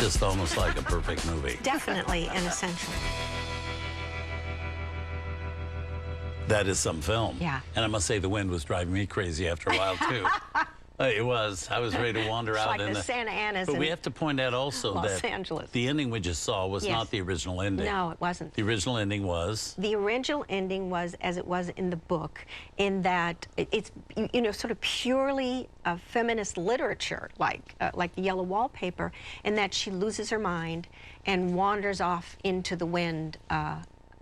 just almost like a perfect movie. Definitely an essential. That is some film. Yeah. And I must say, the wind was driving me crazy after a while, too. It was. I was ready to wander out Like in the Santa Anas But in we have to point out also Los that Angeles. the ending we just saw was Yes. not the original ending. No, it wasn't. The original ending was? The original ending was as it was in the book, in that it's, you know, sort of purely feminist literature, like the Yellow Wallpaper, in that she loses her mind and wanders off into the wind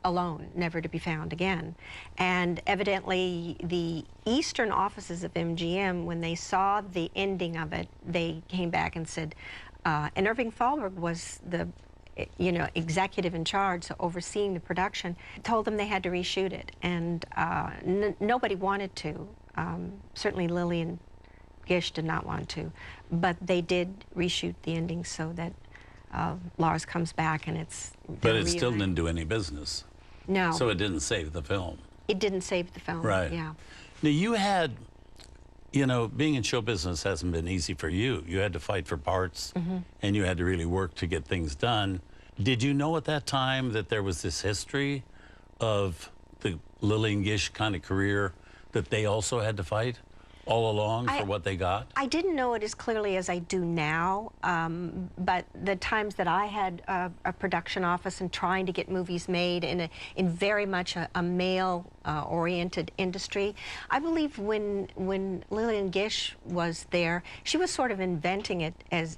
alone, never to be found again. And evidently the eastern offices of MGM, when they saw the ending of it, they came back and said, and Irving Thalberg was the executive in charge, so overseeing the production, told them they had to reshoot it. And nobody wanted to. Certainly Lillian Gish did not want to. But they did reshoot the ending so that Lars comes back and it's... But it still didn't do any business. No. So it didn't save the film. It didn't save the film. Right. Yeah. Now you had, you know, being in show business hasn't been easy for you. You had to fight for parts, and you had to really work to get things done. Did you know at that time that there was this history of the Lillian Gish kind of career that they also had to fight all along for what they got? I didn't know it as clearly as I do now, but the times that I had a production office and trying to get movies made in very much a male-oriented industry, I believe when Lillian Gish was there, she was sort of inventing it as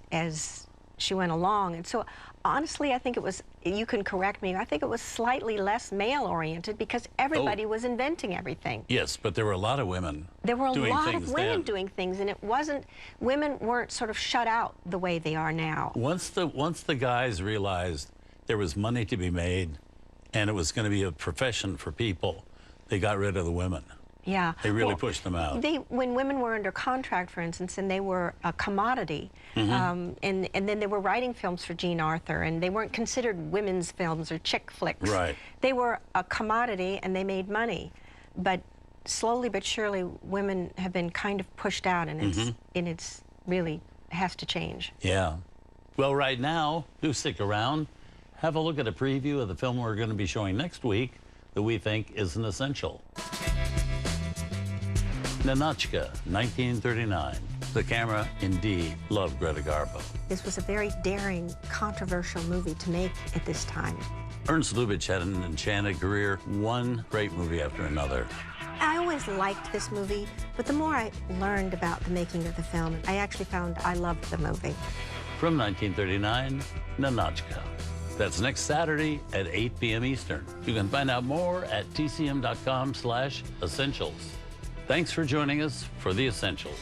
she went along. And so honestly, I think it was, you can correct me, I think it was slightly less male-oriented because everybody was inventing everything. Yes, but there were a lot of women. There were a doing lot things of women then. doing things, and it wasn't, women weren't sort of shut out the way they are now. Once the guys realized there was money to be made and it was going to be a profession for people, they got rid of the women. Yeah. They really pushed them out. When women were under contract, for instance, and they were a commodity, and then they were writing films for Jean Arthur, and they weren't considered women's films or chick flicks. Right. They were a commodity, and they made money. But slowly but surely, women have been kind of pushed out, and it's really has to change. Yeah. Well, right now, do stick around. Have a look at a preview of the film we're going to be showing next week that we think is an essential. Ninotchka, 1939. The camera indeed loved Greta Garbo. This was a very daring, controversial movie to make at this time. Ernst Lubitsch had an enchanted career, one great movie after another. I always liked this movie, but the more I learned about the making of the film, I actually found I loved the movie. From 1939, Ninotchka. That's next Saturday at 8 p.m. Eastern. You can find out more at tcm.com/essentials. Thanks for joining us for The Essentials.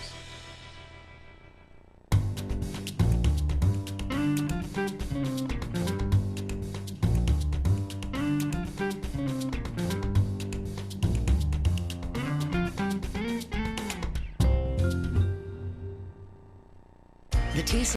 The TCM